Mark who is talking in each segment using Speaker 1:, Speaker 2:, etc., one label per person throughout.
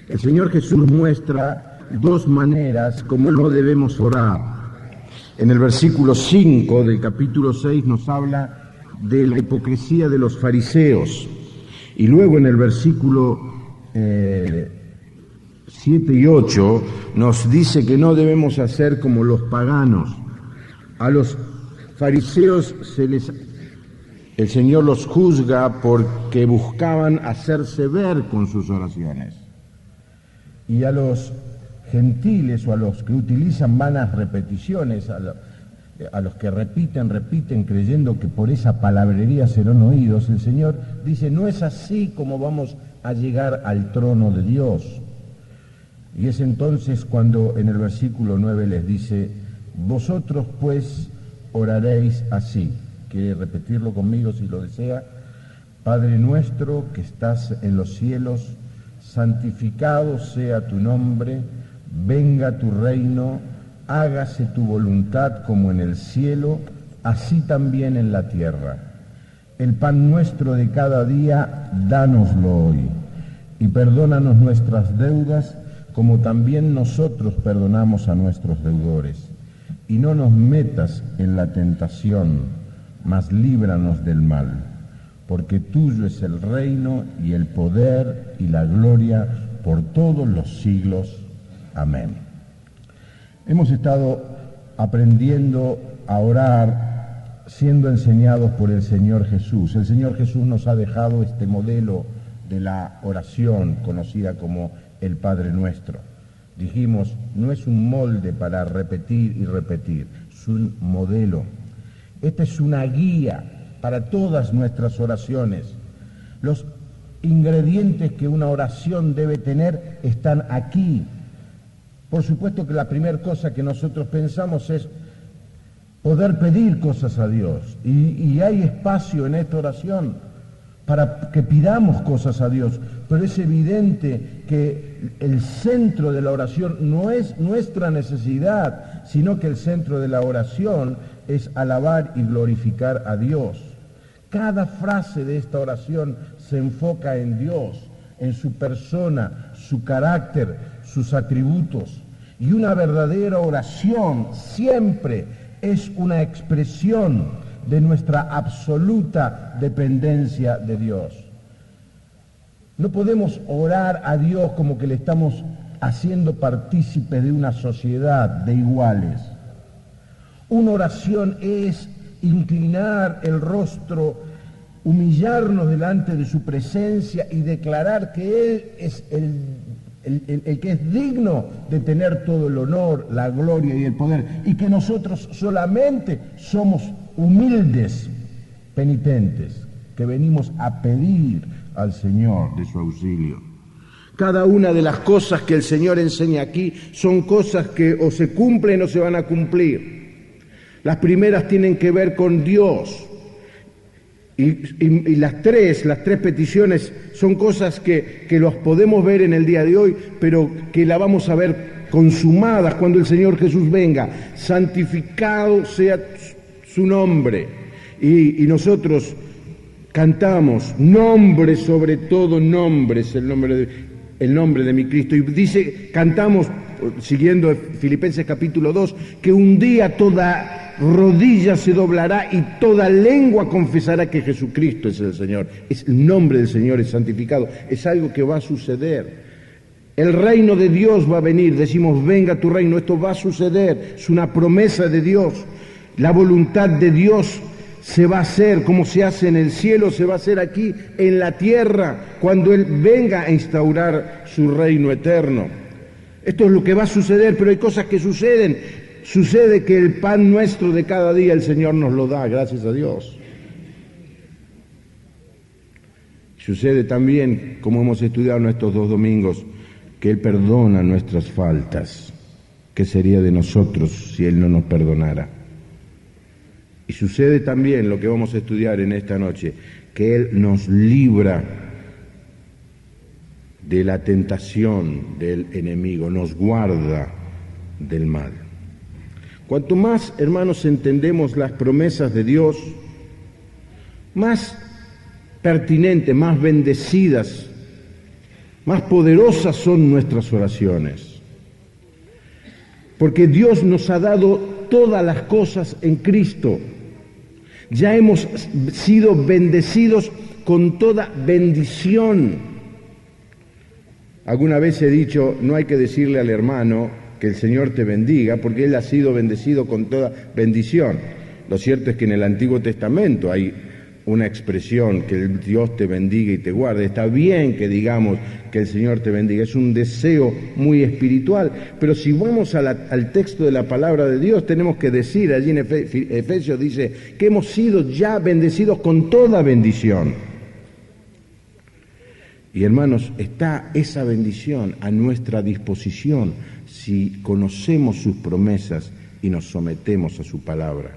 Speaker 1: El Señor Jesús muestra dos maneras como no debemos orar. En el versículo 5 del capítulo 6 nos habla de la hipocresía de los fariseos. Y luego en el versículo 7 y 8 nos dice que no debemos hacer como los paganos. A los fariseos el Señor los juzga porque buscaban hacerse ver con sus oraciones. Y a los gentiles o a los que utilizan vanas repeticiones, a los que repiten creyendo que por esa palabrería serán oídos, el Señor dice, no es así como vamos a llegar al trono de Dios. Y es entonces cuando en el versículo 9 les dice, vosotros pues oraréis así. ¿Quiere repetirlo conmigo si lo desea? Padre nuestro que estás en los cielos, santificado sea tu nombre, venga tu reino, hágase tu voluntad como en el cielo, así también en la tierra. El pan nuestro de cada día, dánoslo hoy, y perdónanos nuestras deudas, como también nosotros perdonamos a nuestros deudores. Y no nos metas en la tentación, mas líbranos del mal, porque tuyo es el reino y el poder y la gloria por todos los siglos. Amén. Hemos estado aprendiendo a orar siendo enseñados por el Señor Jesús. El Señor Jesús nos ha dejado este modelo de la oración conocida como el Padre Nuestro. Dijimos, no es un molde para repetir y repetir, es un modelo. Esta es una guía para todas nuestras oraciones. Los ingredientes que una oración debe tener están aquí. Por supuesto que la primera cosa que nosotros pensamos es poder pedir cosas a Dios. Y hay espacio en esta oración para que pidamos cosas a Dios. Pero es evidente que el centro de la oración no es nuestra necesidad, sino que el centro de la oración es alabar y glorificar a Dios. Cada frase de esta oración se enfoca en Dios, en su persona, su carácter, sus atributos. Y una verdadera oración siempre es una expresión de nuestra absoluta dependencia de Dios. No podemos orar a Dios como que le estamos haciendo partícipe de una sociedad de iguales. Una oración es inclinar el rostro, humillarnos delante de su presencia y declarar que Él es el que es digno de tener todo el honor, la gloria y el poder, y que nosotros solamente somos humildes penitentes, que venimos a pedir al Señor de su auxilio. Cada una de las cosas que el Señor enseña aquí son cosas que o se cumplen o se van a cumplir. Las primeras tienen que ver con Dios. Y las tres peticiones son cosas que los podemos ver en el día de hoy, pero que la vamos a ver consumadas cuando el Señor Jesús venga. Santificado sea su nombre. Y nosotros cantamos, nombre sobre todo nombres, el nombre de mi Cristo. Y dice, cantamos, siguiendo Filipenses capítulo 2, que un día toda rodilla se doblará y toda lengua confesará que Jesucristo es el Señor. El nombre del Señor es santificado, es algo que va a suceder. El reino de Dios va a venir, decimos, venga tu reino, esto va a suceder, es una promesa de Dios. La voluntad de Dios se va a hacer, como se hace en el cielo, se va a hacer aquí en la tierra, cuando Él venga a instaurar su reino eterno. Esto es lo que va a suceder, pero hay cosas que suceden. Sucede que el pan nuestro de cada día el Señor nos lo da, gracias a Dios. Sucede también, como hemos estudiado en estos 2 domingos, que Él perdona nuestras faltas. ¿Qué sería de nosotros si Él no nos perdonara? Y sucede también lo que vamos a estudiar en esta noche, que Él nos libra de la tentación del enemigo, nos guarda del mal. Cuanto más, hermanos, entendemos las promesas de Dios, más pertinentes, más bendecidas más poderosas son nuestras oraciones. Porque Dios nos ha dado todas las cosas en Cristo. Ya hemos sido bendecidos con toda bendición. Alguna vez he dicho, no hay que decirle al hermano que el Señor te bendiga, porque él ha sido bendecido con toda bendición. Lo cierto es que en el Antiguo Testamento hay una expresión, que el Dios te bendiga y te guarde. Está bien que digamos que el Señor te bendiga, es un deseo muy espiritual, pero si vamos al texto de la palabra de Dios, tenemos que decir, allí en Efesios dice, que hemos sido ya bendecidos con toda bendición. Y hermanos, está esa bendición a nuestra disposición si conocemos sus promesas y nos sometemos a su palabra.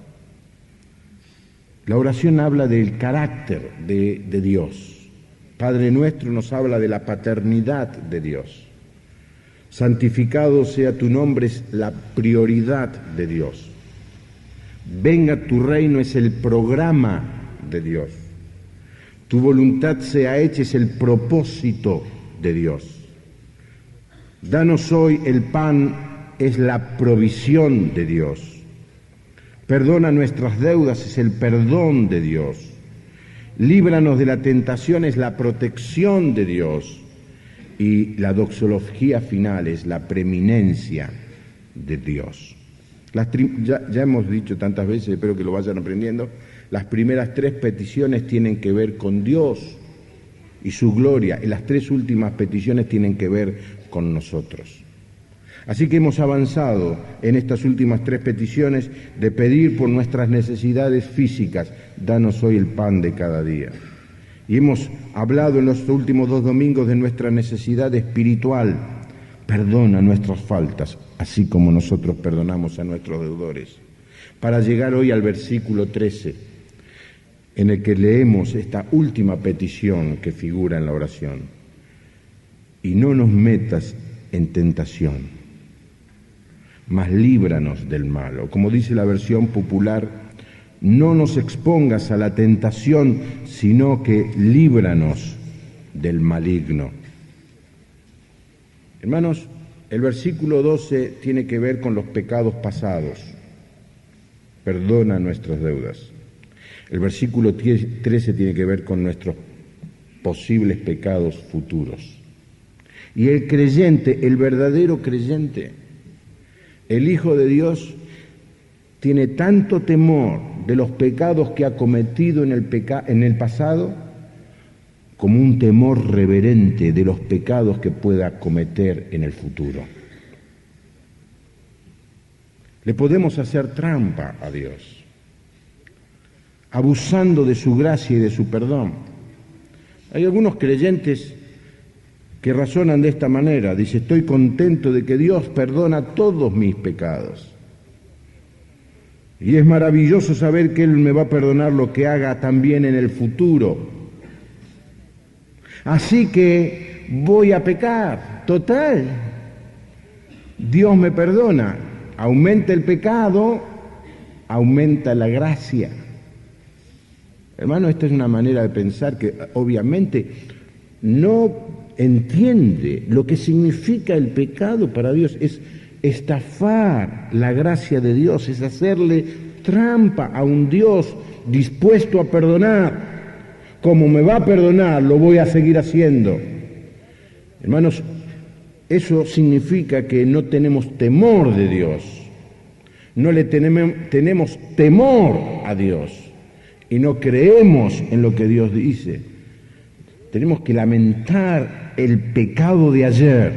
Speaker 1: La oración habla del carácter de Dios. Padre nuestro nos habla de la paternidad de Dios. Santificado sea tu nombre es la prioridad de Dios. Venga tu reino es el programa de Dios. Tu voluntad sea hecha es el propósito de Dios. Danos hoy el pan es la provisión de Dios. Perdona nuestras deudas es el perdón de Dios. Líbranos de la tentación es la protección de Dios. Y la doxología final es la preeminencia de Dios. Ya hemos dicho tantas veces, espero que lo vayan aprendiendo, las primeras 3 peticiones tienen que ver con Dios y su gloria, y las 3 últimas peticiones tienen que ver con nosotros. Así que hemos avanzado en estas últimas 3 peticiones de pedir por nuestras necesidades físicas, danos hoy el pan de cada día. Y hemos hablado en los últimos 2 domingos de nuestra necesidad espiritual, perdona nuestras faltas, así como nosotros perdonamos a nuestros deudores. Para llegar hoy al versículo 13, en el que leemos esta última petición que figura en la oración. Y no nos metas en tentación, mas líbranos del mal. O como dice la versión popular, no nos expongas a la tentación, sino que líbranos del maligno. Hermanos, el versículo 12 tiene que ver con los pecados pasados. Perdona nuestras deudas. El versículo 13 tiene que ver con nuestros posibles pecados futuros. Y el creyente, el verdadero creyente, el Hijo de Dios, tiene tanto temor de los pecados que ha cometido en el pasado como un temor reverente de los pecados que pueda cometer en el futuro. Le podemos hacer trampa a Dios, abusando de su gracia y de su perdón. Hay algunos creyentes que razonan de esta manera. Dice, estoy contento de que Dios perdona todos mis pecados. Y es maravilloso saber que Él me va a perdonar lo que haga también en el futuro. Así que voy a pecar. Total, Dios me perdona. Aumenta el pecado, aumenta la gracia. Hermano, esta es una manera de pensar que obviamente no entiende lo que significa el pecado para Dios. Es estafar la gracia de Dios, es hacerle trampa a un Dios dispuesto a perdonar. Como me va a perdonar, lo voy a seguir haciendo. Hermanos, eso significa que no tenemos temor de Dios, no le tenemos temor a Dios y no creemos en lo que Dios dice. Tenemos que lamentar el pecado de ayer,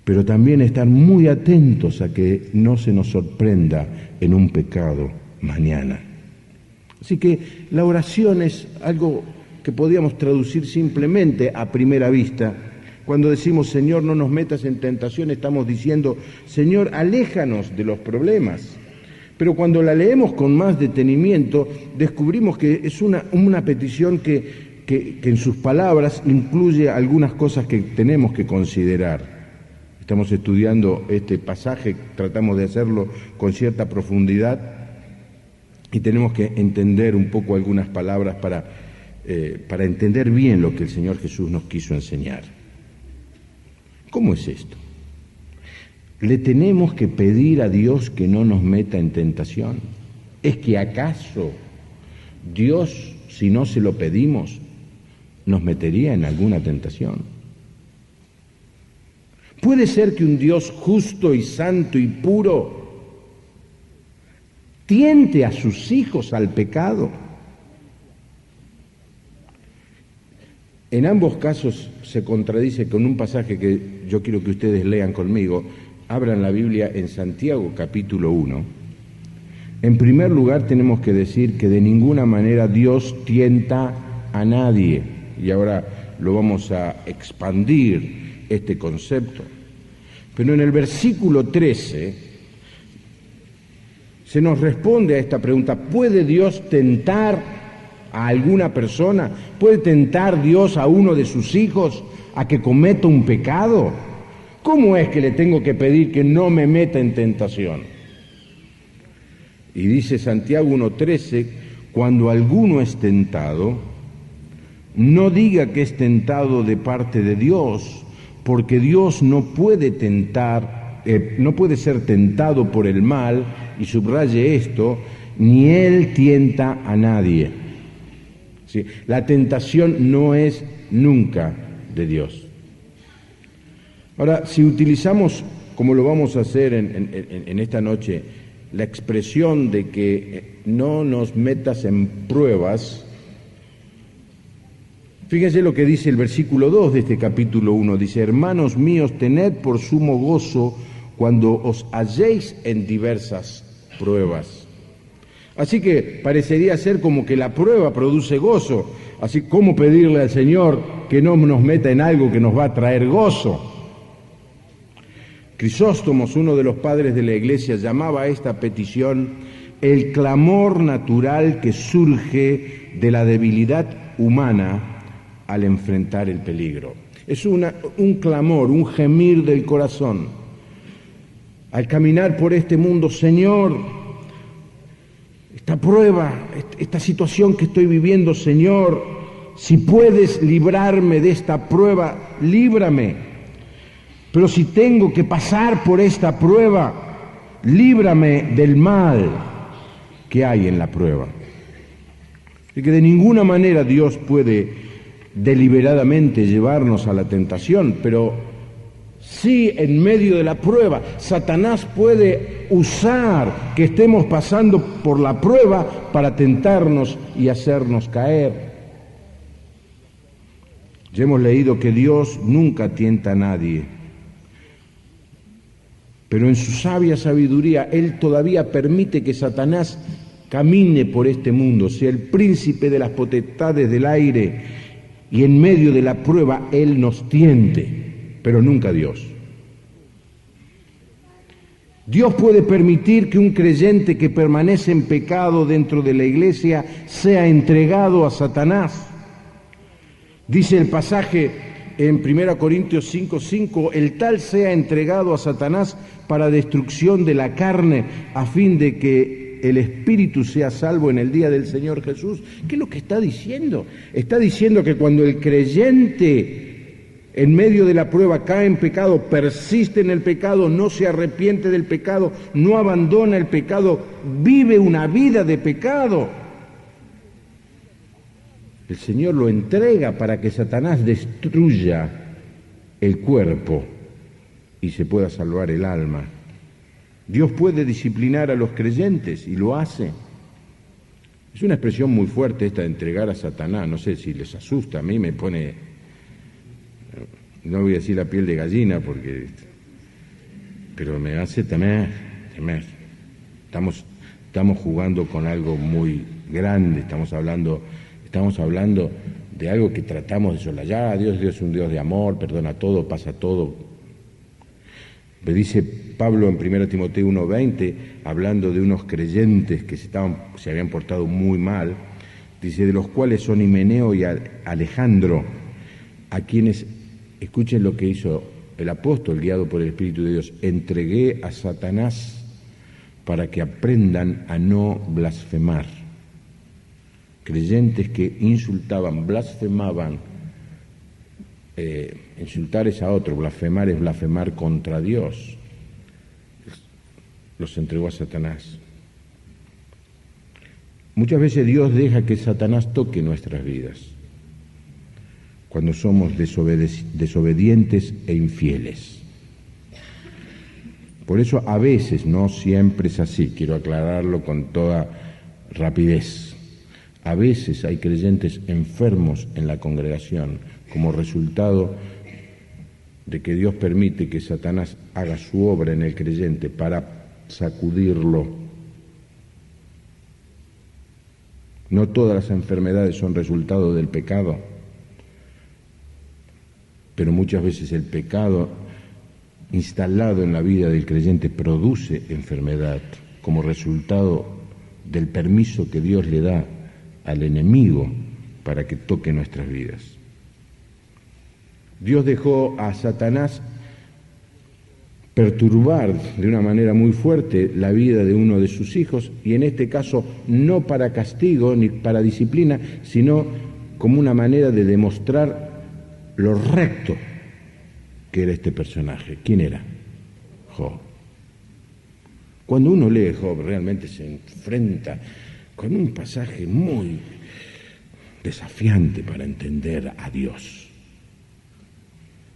Speaker 1: pero también estar muy atentos a que no se nos sorprenda en un pecado mañana. Así que la oración es algo que podríamos traducir simplemente a primera vista. Cuando decimos, Señor, no nos metas en tentación, estamos diciendo, Señor, aléjanos de los problemas. Pero cuando la leemos con más detenimiento, descubrimos que es una petición que en sus palabras incluye algunas cosas que tenemos que considerar. Estamos estudiando este pasaje, tratamos de hacerlo con cierta profundidad y tenemos que entender un poco algunas palabras para entender bien lo que el Señor Jesús nos quiso enseñar. ¿Cómo es esto? ¿Le tenemos que pedir a Dios que no nos meta en tentación? ¿Es que acaso Dios, si no se lo pedimos, nos metería en alguna tentación? ¿Puede ser que un Dios justo y santo y puro tiente a sus hijos al pecado? En ambos casos se contradice con un pasaje que yo quiero que ustedes lean conmigo. Abran la Biblia en Santiago capítulo 1. En primer lugar tenemos que decir que de ninguna manera Dios tienta a nadie. Y ahora lo vamos a expandir este concepto. Pero en el versículo 13 se nos responde a esta pregunta: ¿puede Dios tentar a alguna persona? ¿Puede tentar Dios a uno de sus hijos a que cometa un pecado? ¿Cómo es que le tengo que pedir que no me meta en tentación? Y dice Santiago 1:13, cuando alguno es tentado, no diga que es tentado de parte de Dios, porque Dios no puede ser tentado por el mal, y subraye esto, ni Él tienta a nadie. ¿Sí? La tentación no es nunca de Dios. Ahora, si utilizamos, como lo vamos a hacer en esta noche, la expresión de que no nos metas en pruebas, fíjense lo que dice el versículo 2 de este capítulo 1, dice: hermanos míos, tened por sumo gozo cuando os halléis en diversas pruebas. Así que parecería ser como que la prueba produce gozo, así como pedirle al Señor que no nos meta en algo que nos va a traer gozo. Crisóstomos, uno de los padres de la Iglesia, llamaba a esta petición el clamor natural que surge de la debilidad humana al enfrentar el peligro. Es un clamor, un gemir del corazón. Al caminar por este mundo: Señor, esta prueba, esta situación que estoy viviendo, Señor, si puedes librarme de esta prueba, líbrame. Pero si tengo que pasar por esta prueba, líbrame del mal que hay en la prueba. Y que de ninguna manera Dios puede deliberadamente llevarnos a la tentación, pero sí, en medio de la prueba, Satanás puede usar que estemos pasando por la prueba para tentarnos y hacernos caer. Ya hemos leído que Dios nunca tienta a nadie, pero en su sabia sabiduría Él todavía permite que Satanás camine por este mundo, sea el príncipe de las potestades del aire, y en medio de la prueba Él nos tiente, pero nunca Dios. Dios puede permitir que un creyente que permanece en pecado dentro de la iglesia sea entregado a Satanás. Dice el pasaje en 1 Corintios 5:5, el tal sea entregado a Satanás para destrucción de la carne, a fin de que el espíritu sea salvo en el día del Señor Jesús. ¿Qué es lo que está diciendo? Está diciendo que cuando el creyente en medio de la prueba cae en pecado, persiste en el pecado, no se arrepiente del pecado, no abandona el pecado, vive una vida de pecado, el Señor lo entrega para que Satanás destruya el cuerpo y se pueda salvar el alma. Dios puede disciplinar a los creyentes y lo hace. Es una expresión muy fuerte esta de entregar a Satanás. No sé si les asusta, a mí me pone, no voy a decir la piel de gallina, pero me hace temer. Estamos jugando con algo muy grande, estamos hablando de algo que tratamos de soslayar. Dios es un Dios de amor, perdona todo, pasa todo. Me dice Pablo en 1 Timoteo 1:20, hablando de unos creyentes que se habían portado muy mal, dice: de los cuales son Himeneo y Alejandro, a quienes, escuchen lo que hizo el apóstol guiado por el Espíritu de Dios: entregué a Satanás para que aprendan a no blasfemar. Creyentes que insultaban, blasfemaban insultar es a otro, blasfemar es blasfemar contra Dios. Los entregó a Satanás. Muchas veces Dios deja que Satanás toque nuestras vidas cuando somos desobedientes e infieles. Por eso a veces, no siempre es así, quiero aclararlo con toda rapidez. A veces hay creyentes enfermos en la congregación como resultado de que Dios permite que Satanás haga su obra en el creyente para sacudirlo. No todas las enfermedades son resultado del pecado, pero muchas veces el pecado instalado en la vida del creyente produce enfermedad como resultado del permiso que Dios le da al enemigo para que toque nuestras vidas. Dios dejó a Satanás perturbar de una manera muy fuerte la vida de uno de sus hijos, y en este caso no para castigo ni para disciplina, sino como una manera de demostrar lo recto que era este personaje. ¿Quién era? Job. Cuando uno lee Job realmente se enfrenta con un pasaje muy desafiante para entender a Dios.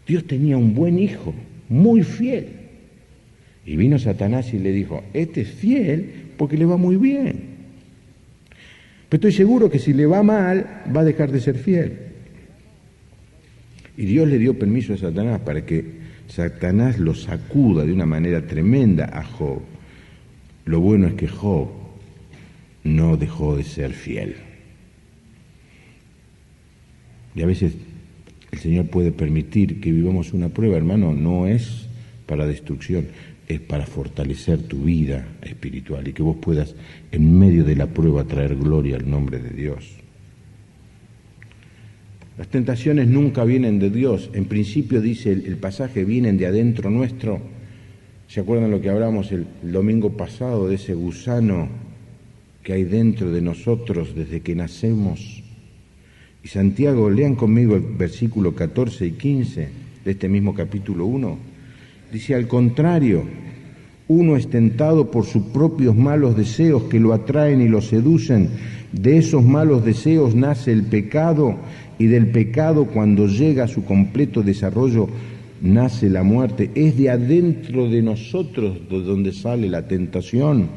Speaker 1: Dios tenía un buen hijo, muy fiel. Y vino Satanás y le dijo, este es fiel porque le va muy bien. Pero estoy seguro que si le va mal, va a dejar de ser fiel. Y Dios le dio permiso a Satanás para que Satanás lo sacuda de una manera tremenda a Job. Lo bueno es que Job no dejó de ser fiel. Y a veces el Señor puede permitir que vivamos una prueba, hermano, no es para destrucción, es para fortalecer tu vida espiritual y que vos puedas en medio de la prueba traer gloria al nombre de Dios. Las tentaciones nunca vienen de Dios. En principio, dice el pasaje, vienen de adentro nuestro. ¿Se acuerdan lo que hablamos el domingo pasado de ese gusano que hay dentro de nosotros desde que nacemos? Y Santiago, lean conmigo el versículo 14 y 15 de este mismo capítulo 1. Dice, al contrario, uno es tentado por sus propios malos deseos que lo atraen y lo seducen. De esos malos deseos nace el pecado, y del pecado, cuando llega a su completo desarrollo, nace la muerte. Es de adentro de nosotros de donde sale la tentación.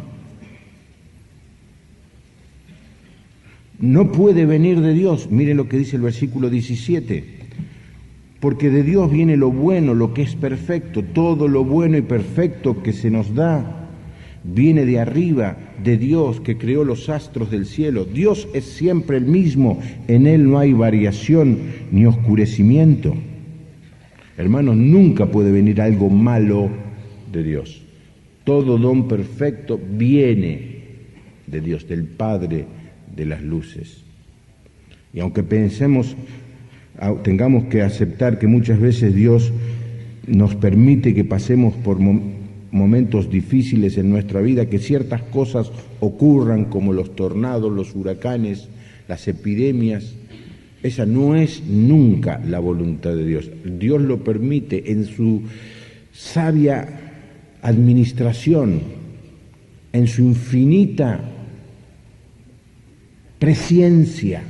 Speaker 1: No puede venir de Dios. Miren lo que dice el versículo 17. Porque de Dios viene lo bueno, lo que es perfecto. Todo lo bueno y perfecto que se nos da viene de arriba, de Dios que creó los astros del cielo. Dios es siempre el mismo, en Él no hay variación ni oscurecimiento. Hermanos, nunca puede venir algo malo de Dios. Todo don perfecto viene de Dios, del Padre de las luces. Y aunque tengamos que aceptar que muchas veces Dios nos permite que pasemos por momentos difíciles en nuestra vida, que ciertas cosas ocurran como los tornados, los huracanes, las epidemias, esa no es nunca la voluntad de Dios. Dios lo permite en su sabia administración, en su infinita presciencia,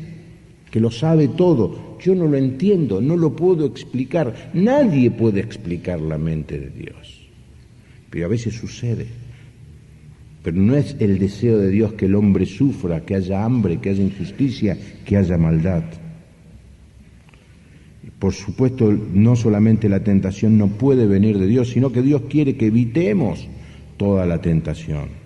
Speaker 1: que lo sabe todo. Yo no lo entiendo, no lo puedo explicar. Nadie puede explicar la mente de Dios. Pero a veces sucede. Pero no es el deseo de Dios que el hombre sufra, que haya hambre, que haya injusticia, que haya maldad. Por supuesto, no solamente la tentación no puede venir de Dios, sino que Dios quiere que evitemos toda la tentación.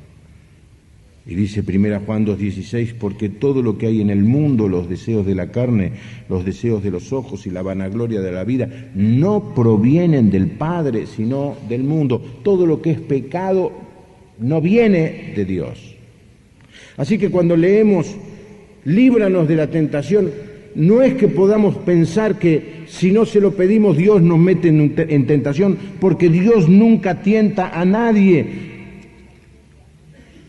Speaker 1: Y dice 1 Juan 2:16, porque todo lo que hay en el mundo, los deseos de la carne, los deseos de los ojos y la vanagloria de la vida, no provienen del Padre, sino del mundo. Todo lo que es pecado no viene de Dios. Así que cuando leemos, líbranos de la tentación, no es que podamos pensar que si no se lo pedimos Dios nos mete en tentación, porque Dios nunca tienta a nadie.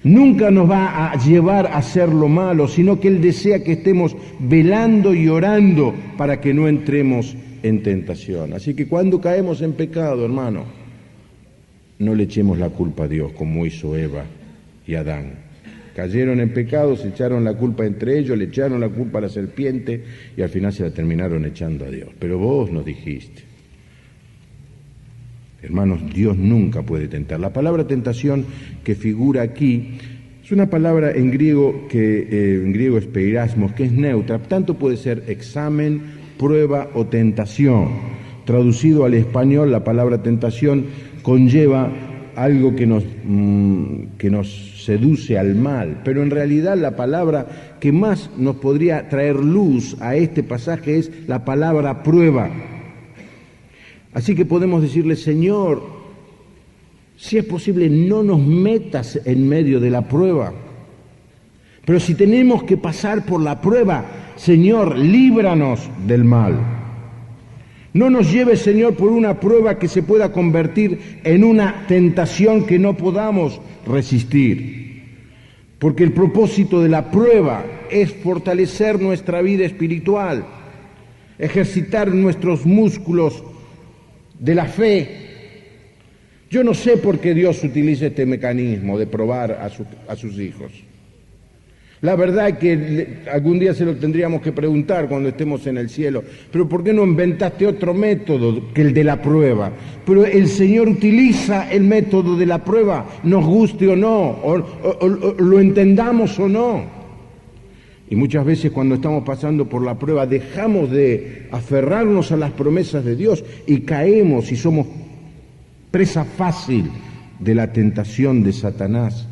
Speaker 1: Nunca nos va a llevar a hacer lo malo, sino que Él desea que estemos velando y orando para que no entremos en tentación. Así que cuando caemos en pecado, hermano, no le echemos la culpa a Dios como hizo Eva y Adán. Cayeron en pecado, se echaron la culpa entre ellos, le echaron la culpa a la serpiente y al final se la terminaron echando a Dios. Pero vos nos dijiste. Hermanos, Dios nunca puede tentar. La palabra tentación que figura aquí es una palabra en griego es peirasmos, que es neutra. Tanto puede ser examen, prueba o tentación. Traducido al español, la palabra tentación conlleva algo que nos seduce al mal, pero en realidad la palabra que más nos podría traer luz a este pasaje es la palabra prueba. Así que podemos decirle: Señor, si es posible, no nos metas en medio de la prueba, pero si tenemos que pasar por la prueba, Señor, líbranos del mal. No nos lleves, Señor, por una prueba que se pueda convertir en una tentación que no podamos resistir. Porque el propósito de la prueba es fortalecer nuestra vida espiritual, ejercitar nuestros músculos de la fe. Yo no sé por qué Dios utiliza este mecanismo de probar a sus hijos. La verdad es que algún día se lo tendríamos que preguntar cuando estemos en el cielo. Pero ¿por qué no inventaste otro método que el de la prueba? Pero el Señor utiliza el método de la prueba, nos guste o no, o lo entendamos o no. Y muchas veces cuando estamos pasando por la prueba dejamos de aferrarnos a las promesas de Dios y caemos y somos presa fácil de la tentación de Satanás.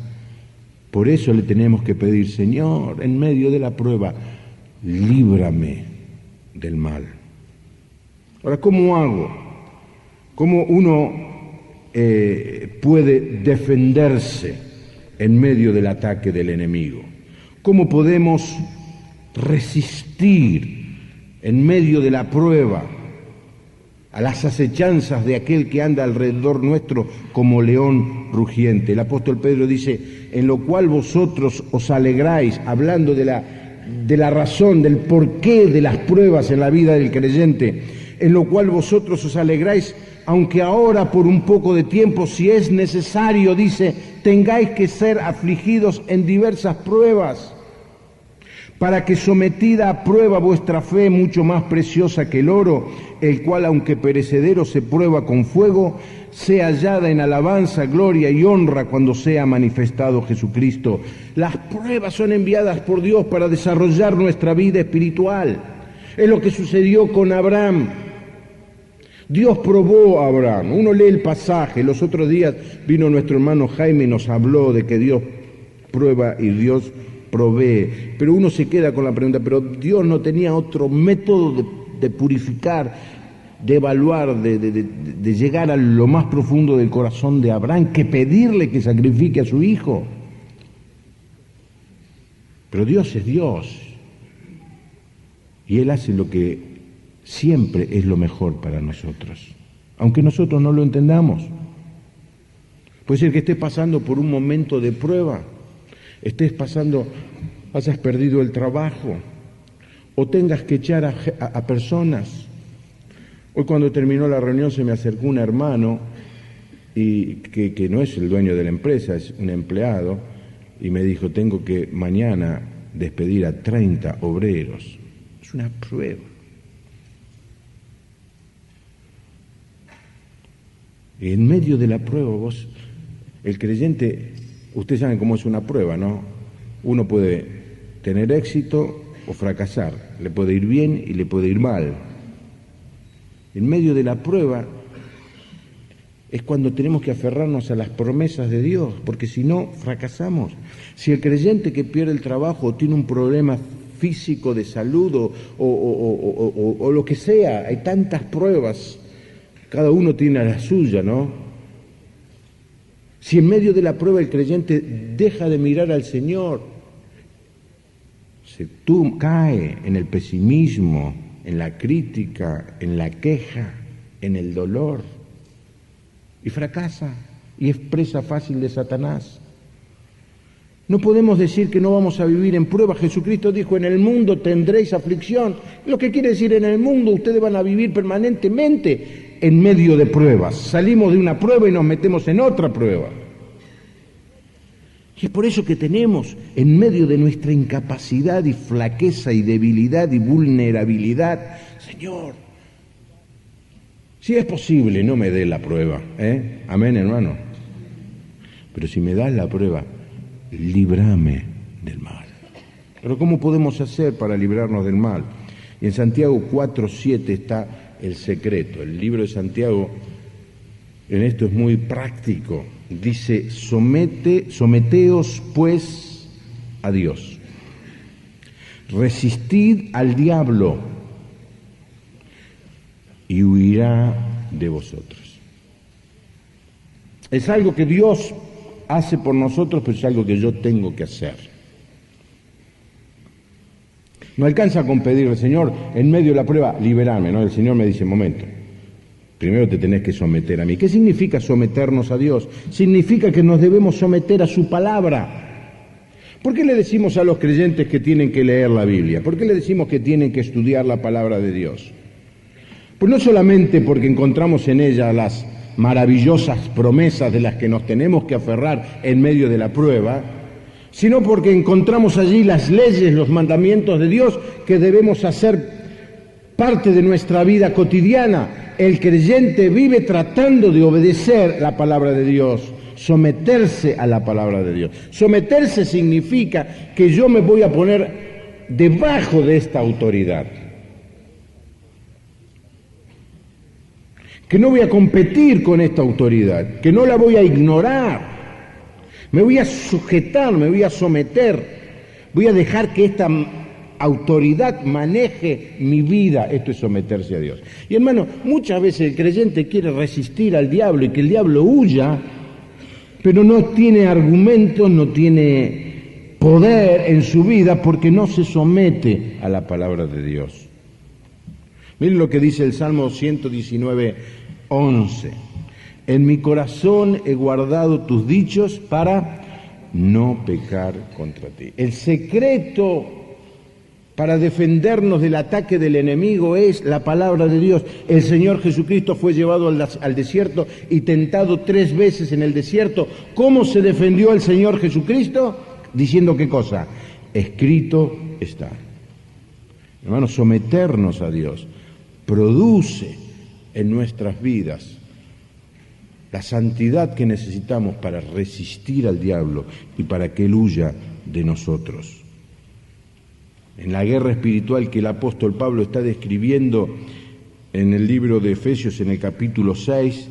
Speaker 1: Por eso le tenemos que pedir: Señor, en medio de la prueba, líbrame del mal. Ahora, ¿cómo hago? ¿Cómo uno puede defenderse en medio del ataque del enemigo? ¿Cómo podemos resistir en medio de la prueba a las acechanzas de aquel que anda alrededor nuestro como león rugiente? El apóstol Pedro dice: en lo cual vosotros os alegráis, hablando de la razón, del porqué de las pruebas en la vida del creyente, en lo cual vosotros os alegráis, aunque ahora por un poco de tiempo, si es necesario, dice, tengáis que ser afligidos en diversas pruebas, para que sometida a prueba vuestra fe, mucho más preciosa que el oro, el cual aunque perecedero se prueba con fuego, sea hallada en alabanza, gloria y honra cuando sea manifestado Jesucristo. Las pruebas son enviadas por Dios para desarrollar nuestra vida espiritual. Es lo que sucedió con Abraham. Dios probó a Abraham. Uno lee el pasaje. Los otros días vino nuestro hermano Jaime y nos habló de que Dios prueba y Dios provee. Pero uno se queda con la pregunta: pero Dios no tenía otro método de purificar, de evaluar, de llegar a lo más profundo del corazón de Abraham, que pedirle que sacrifique a su hijo. Pero Dios es Dios y Él hace lo que siempre es lo mejor para nosotros, aunque nosotros no lo entendamos. Puede ser que estés pasando por un momento de prueba, hayas perdido el trabajo o tengas que echar a personas. Hoy cuando terminó la reunión se me acercó un hermano y que no es el dueño de la empresa, es un empleado, y me dijo: tengo que mañana despedir a 30 obreros. Es una prueba. Y en medio de la prueba el creyente, ustedes saben cómo es una prueba, ¿no? Uno puede tener éxito o fracasar, le puede ir bien y le puede ir mal. En medio de la prueba es cuando tenemos que aferrarnos a las promesas de Dios, porque si no, fracasamos. Si el creyente que pierde el trabajo tiene un problema físico de salud o lo que sea, hay tantas pruebas, cada uno tiene la suya, ¿no? Si en medio de la prueba el creyente deja de mirar al Señor, cae en el pesimismo, en la crítica, en la queja, en el dolor, y fracasa, y es presa fácil de Satanás. No podemos decir que no vamos a vivir en prueba. Jesucristo dijo, en el mundo tendréis aflicción. Lo que quiere decir, en el mundo ustedes van a vivir permanentemente en medio de pruebas. Salimos de una prueba y nos metemos en otra prueba. Y es por eso que tenemos, en medio de nuestra incapacidad y flaqueza y debilidad y vulnerabilidad, Señor, si es posible, no me dé la prueba, amén, hermano. Pero si me das la prueba, líbrame del mal. Pero ¿cómo podemos hacer para librarnos del mal? Y en Santiago 4:7 está el secreto. El libro de Santiago en esto es muy práctico. Dice, someteos pues a Dios. Resistid al diablo y huirá de vosotros. Es algo que Dios hace por nosotros, pero es algo que yo tengo que hacer. No alcanza con pedirle, Señor, en medio de la prueba, liberarme, ¿no? El Señor me dice, momento, primero te tenés que someter a mí. ¿Qué significa someternos a Dios? Significa que nos debemos someter a su palabra. ¿Por qué le decimos a los creyentes que tienen que leer la Biblia? ¿Por qué le decimos que tienen que estudiar la palabra de Dios? Pues no solamente porque encontramos en ella las maravillosas promesas de las que nos tenemos que aferrar en medio de la prueba, sino porque encontramos allí las leyes, los mandamientos de Dios que debemos hacer parte de nuestra vida cotidiana. El creyente vive tratando de obedecer la palabra de Dios, someterse a la palabra de Dios. Someterse significa que yo me voy a poner debajo de esta autoridad, que no voy a competir con esta autoridad, que no la voy a ignorar, me voy a sujetar, me voy a someter, voy a dejar que esta autoridad maneje mi vida. Esto es someterse a Dios. Y hermano, muchas veces el creyente quiere resistir al diablo y que el diablo huya, pero no tiene argumentos, no tiene poder en su vida porque no se somete a la palabra de Dios. Miren lo que dice el Salmo 119:11. En mi corazón he guardado tus dichos para no pecar contra ti. El secreto para defendernos del ataque del enemigo es la palabra de Dios. El Señor Jesucristo fue llevado al desierto y tentado 3 veces en el desierto. ¿Cómo se defendió el Señor Jesucristo? Diciendo ¿qué cosa? Escrito está. Hermanos, someternos a Dios produce en nuestras vidas la santidad que necesitamos para resistir al diablo y para que él huya de nosotros. En la guerra espiritual que el apóstol Pablo está describiendo en el libro de Efesios, en el capítulo 6,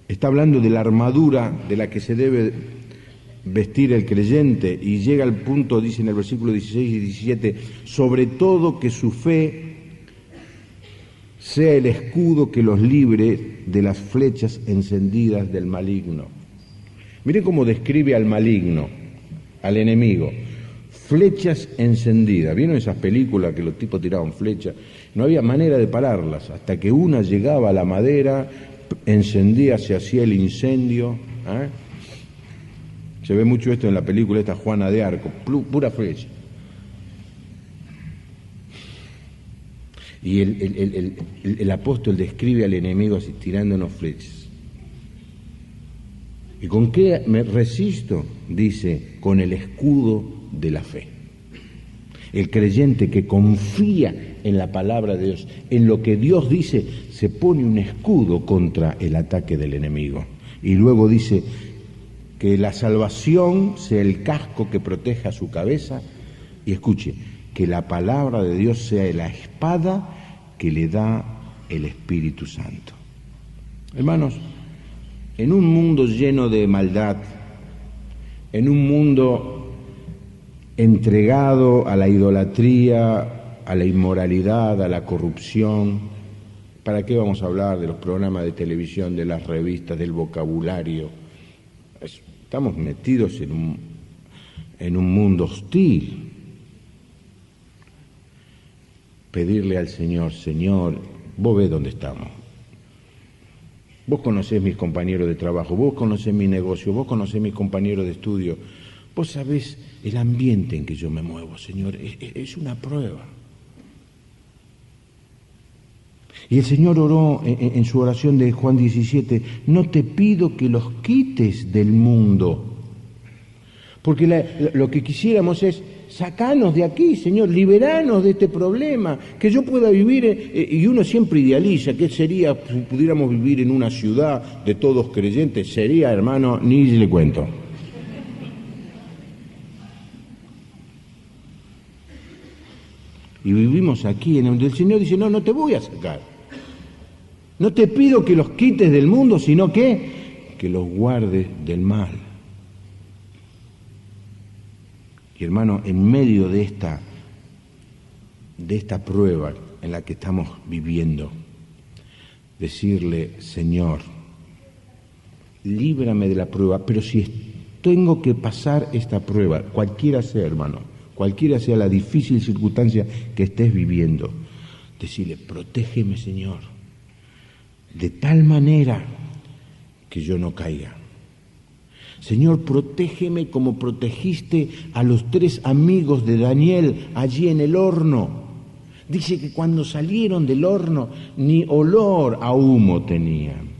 Speaker 1: está hablando de la armadura de la que se debe vestir el creyente, y llega al punto, dice en el versículo 16 y 17, sobre todo que su fe sea el escudo que los libre de las flechas encendidas del maligno. Miren cómo describe al maligno, al enemigo. Flechas encendidas. ¿Vieron esas películas que los tipos tiraban flechas? No había manera de pararlas, hasta que una llegaba a la madera, encendía, se hacía el incendio. Se ve mucho esto en la película esta Juana de Arco, pura flecha. Y el apóstol describe al enemigo así, tirándonos flechas. ¿Y con qué me resisto? Dice, con el escudo de la fe. El creyente que confía en la palabra de Dios, en lo que Dios dice, se pone un escudo contra el ataque del enemigo. Y luego dice que la salvación sea el casco que proteja su cabeza, y escuche, que la palabra de Dios sea la espada que le da el Espíritu Santo. Hermanos, en un mundo lleno de maldad, en un mundo entregado a la idolatría, a la inmoralidad, a la corrupción, ¿para qué vamos a hablar de los programas de televisión, de las revistas, del vocabulario? Estamos metidos en un mundo hostil. Pedirle al Señor, Señor, vos ves dónde estamos. Vos conocés mis compañeros de trabajo, vos conocés mi negocio, vos conocés mis compañeros de estudio. Vos sabés el ambiente en que yo me muevo, Señor, es una prueba. Y el Señor oró en su oración de Juan 17, no te pido que los quites del mundo, porque lo que quisiéramos es sacanos de aquí, Señor, liberanos de este problema, que yo pueda vivir, y uno siempre idealiza, ¿qué sería si pudiéramos vivir en una ciudad de todos creyentes? Sería, hermano, ni le cuento. Y vivimos aquí, en donde el Señor dice, no te voy a sacar. No te pido que los quites del mundo, sino que los guardes del mal. Y hermano, en medio de esta prueba en la que estamos viviendo, decirle, Señor, líbrame de la prueba, pero si tengo que pasar esta prueba, cualquiera sea, hermano, cualquiera sea la difícil circunstancia que estés viviendo, decirle, protégeme, Señor, de tal manera que yo no caiga. Señor, protégeme como protegiste a los 3 amigos de Daniel allí en el horno. Dice que cuando salieron del horno ni olor a humo tenían.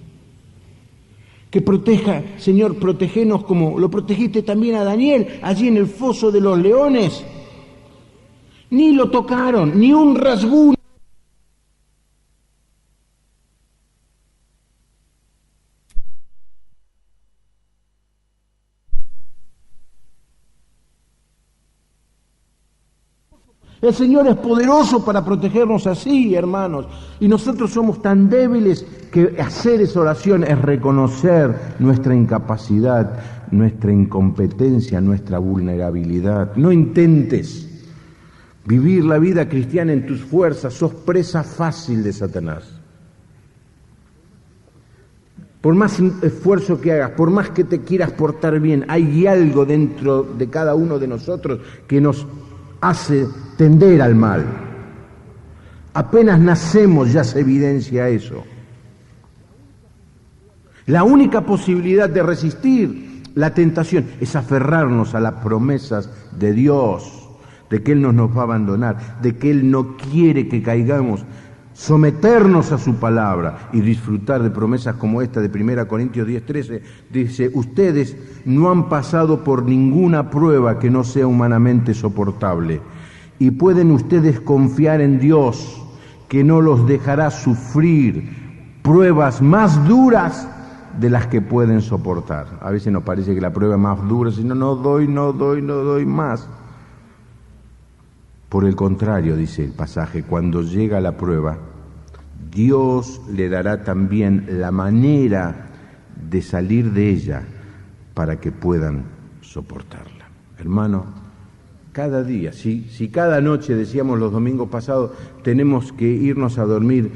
Speaker 1: Que proteja, Señor, protégenos como lo protegiste también a Daniel allí en el foso de los leones. Ni lo tocaron, ni un rasguño. El Señor es poderoso para protegernos así, hermanos. Y nosotros somos tan débiles que hacer esa oración es reconocer nuestra incapacidad, nuestra incompetencia, nuestra vulnerabilidad. No intentes vivir la vida cristiana en tus fuerzas, sos presa fácil de Satanás. Por más esfuerzo que hagas, por más que te quieras portar bien, hay algo dentro de cada uno de nosotros que nos hace tender al mal. Apenas nacemos ya se evidencia eso. La única posibilidad de resistir la tentación es aferrarnos a las promesas de Dios, de que Él no nos va a abandonar, de que Él no quiere que caigamos, someternos a su palabra y disfrutar de promesas como esta de 1 Corintios 10:13. Dice, ustedes no han pasado por ninguna prueba que no sea humanamente soportable y pueden ustedes confiar en Dios que no los dejará sufrir pruebas más duras de las que pueden soportar. A veces nos parece que la prueba es más dura, si no doy más. Por el contrario, dice el pasaje, cuando llega la prueba, Dios le dará también la manera de salir de ella para que puedan soportarla. Hermano, cada día, si cada noche, decíamos los domingos pasados, tenemos que irnos a dormir,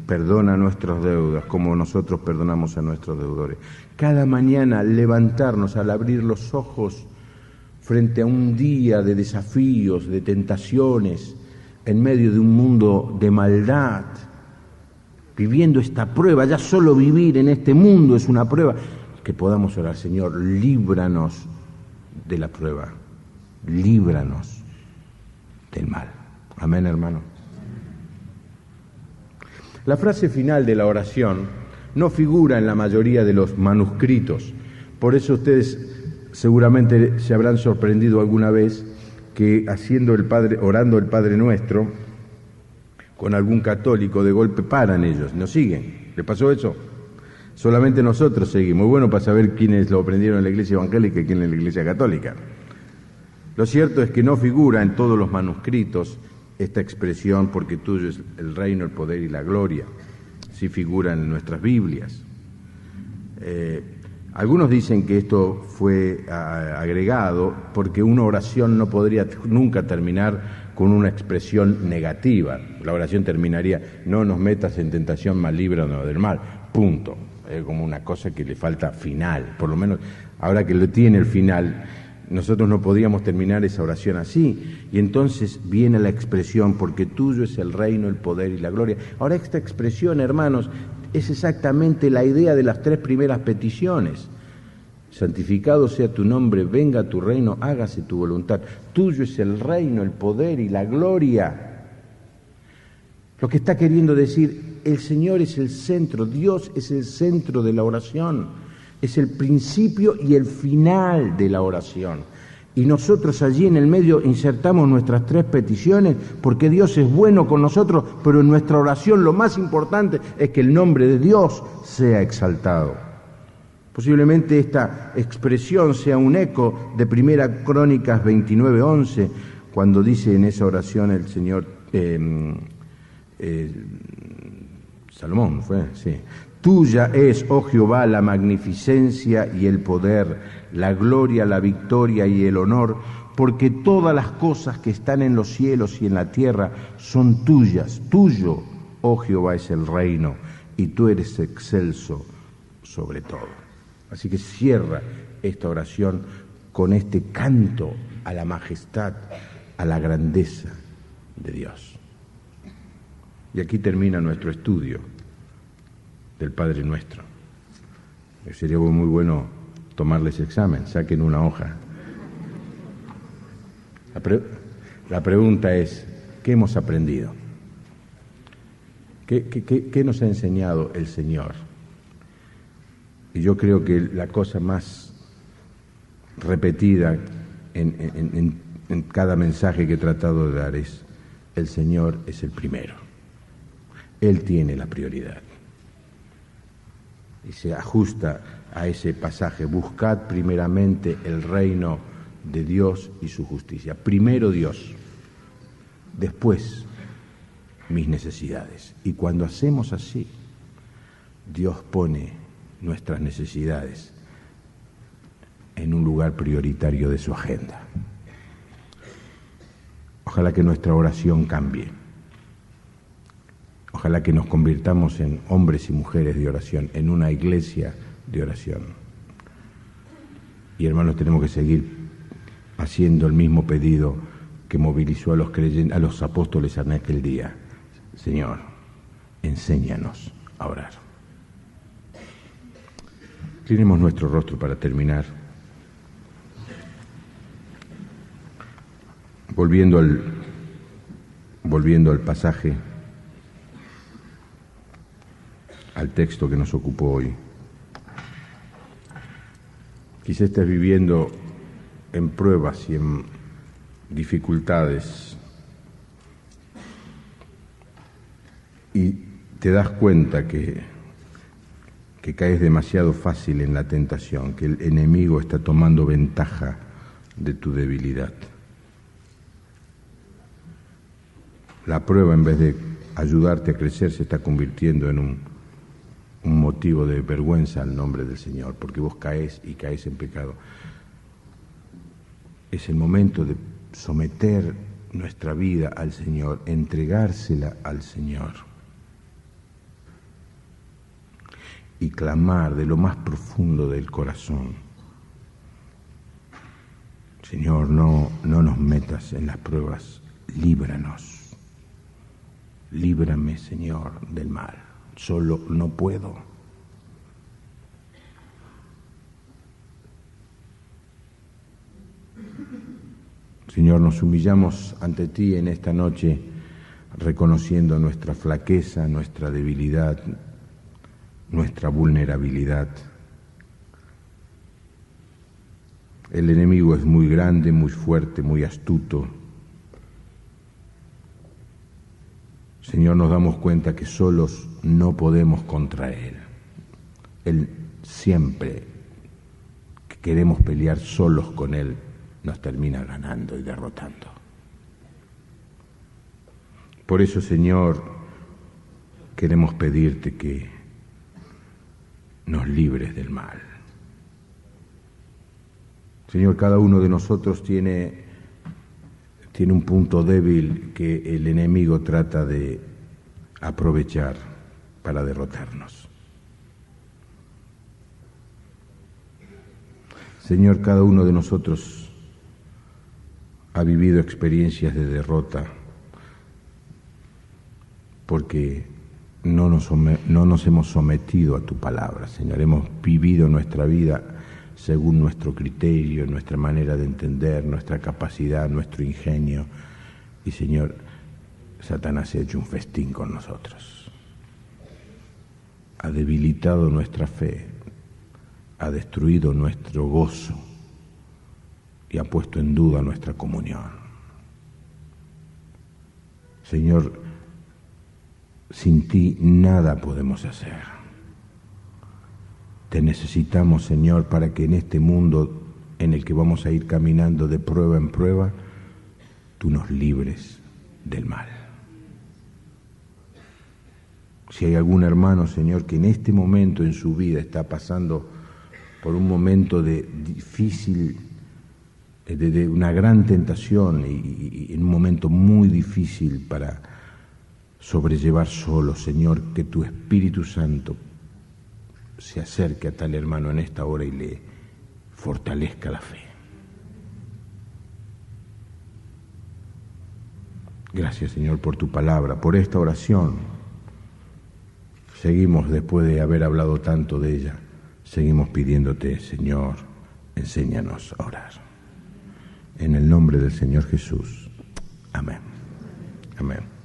Speaker 1: perdona nuestras deudas como nosotros perdonamos a nuestros deudores. Cada mañana levantarnos al abrir los ojos frente a un día de desafíos, de tentaciones, en medio de un mundo de maldad, viviendo esta prueba, ya solo vivir en este mundo es una prueba, que podamos orar, Señor, líbranos de la prueba, líbranos del mal. Amén, hermano. La frase final de la oración no figura en la mayoría de los manuscritos, por eso ustedes seguramente se habrán sorprendido alguna vez que orando el Padre Nuestro con algún católico, de golpe paran ellos, nos siguen. ¿Le pasó eso? Solamente nosotros seguimos. Muy bueno para saber quiénes lo aprendieron en la Iglesia Evangélica y quiénes en la Iglesia Católica. Lo cierto es que no figura en todos los manuscritos esta expresión, porque tuyo es el reino, el poder y la gloria. Sí figura en nuestras Biblias. Algunos dicen que esto fue agregado porque una oración no podría nunca terminar con una expresión negativa. La oración terminaría, no nos metas en tentación, mas líbranos del mal, punto. Es como una cosa que le falta final, por lo menos ahora que lo tiene el final, nosotros no podíamos terminar esa oración así. Y entonces viene la expresión, porque tuyo es el reino, el poder y la gloria. Ahora esta expresión, hermanos, es exactamente la idea de las 3 primeras peticiones. santificado sea tu nombre, venga tu reino, hágase tu voluntad. Tuyo es el reino, el poder y la gloria. Lo que está queriendo decir, el Señor es el centro, Dios es el centro de la oración, es el principio y el final de la oración. Y nosotros allí en el medio insertamos nuestras 3 peticiones, porque Dios es bueno con nosotros, pero en nuestra oración lo más importante es que el nombre de Dios sea exaltado. Posiblemente esta expresión sea un eco de Primera Crónicas 29:11, cuando dice en esa oración el Señor, Salomón fue, sí. Tuya es, oh Jehová, la magnificencia y el poder, la gloria, la victoria y el honor, porque todas las cosas que están en los cielos y en la tierra son tuyas. Tuyo, oh Jehová, es el reino, y tú eres excelso sobre todo. Así que cierra esta oración con este canto a la majestad, a la grandeza de Dios. Y aquí termina nuestro estudio del Padre Nuestro. Sería muy bueno tomarles examen, saquen una hoja. La pregunta es, ¿qué hemos aprendido? ¿Qué nos ha enseñado el Señor? Y yo creo que la cosa más repetida en cada mensaje que he tratado de dar es, el Señor es el primero. Él tiene la prioridad. Y se ajusta a ese pasaje, buscad primeramente el reino de Dios y su justicia. Primero Dios, después mis necesidades. Y cuando hacemos así, Dios pone nuestras necesidades en un lugar prioritario de su agenda. Ojalá que nuestra oración cambie. Ojalá que nos convirtamos en hombres y mujeres de oración, en una iglesia de oración. Y hermanos, tenemos que seguir haciendo el mismo pedido que movilizó a los creyentes, a los apóstoles en aquel día. Señor, enséñanos a orar. Inclinemos nuestro rostro para terminar. Volviendo al pasaje, al texto que nos ocupó hoy. Quizá estés viviendo en pruebas y en dificultades y te das cuenta que caes demasiado fácil en la tentación, que el enemigo está tomando ventaja de tu debilidad. La prueba, en vez de ayudarte a crecer, se está convirtiendo en un motivo de vergüenza al nombre del Señor, porque vos caes y caes en pecado. Es el momento de someter nuestra vida al Señor, entregársela al Señor y clamar de lo más profundo del corazón: Señor, no nos metas en las pruebas, líbranos. Líbrame, Señor, del mal. Solo no puedo. Señor, nos humillamos ante ti en esta noche, reconociendo nuestra flaqueza, nuestra debilidad, nuestra vulnerabilidad. El enemigo es muy grande, muy fuerte, muy astuto. Señor, nos damos cuenta que solos no podemos contra Él. Él siempre que queremos pelear solos con Él, nos termina ganando y derrotando. Por eso, Señor, queremos pedirte que nos libres del mal. Señor, cada uno de nosotros tiene un punto débil que el enemigo trata de aprovechar para derrotarnos. Señor, cada uno de nosotros ha vivido experiencias de derrota porque no nos hemos sometido a tu palabra, Señor. Hemos vivido nuestra vida según nuestro criterio, nuestra manera de entender, nuestra capacidad, nuestro ingenio. Y Señor, Satanás se ha hecho un festín con nosotros. Ha debilitado nuestra fe, ha destruido nuestro gozo y ha puesto en duda nuestra comunión. Señor, sin ti nada podemos hacer. Te necesitamos, Señor, para que en este mundo en el que vamos a ir caminando de prueba en prueba, tú nos libres del mal. Si hay algún hermano, Señor, que en este momento en su vida está pasando por un momento de difícil, de una gran tentación y en un momento muy difícil para sobrellevar solo, Señor, que tu Espíritu Santo se acerque a tal hermano en esta hora y le fortalezca la fe. Gracias, Señor, por tu palabra, por esta oración. Seguimos, después de haber hablado tanto de ella, seguimos pidiéndote, Señor, enséñanos a orar. En el nombre del Señor Jesús. Amén. Amén.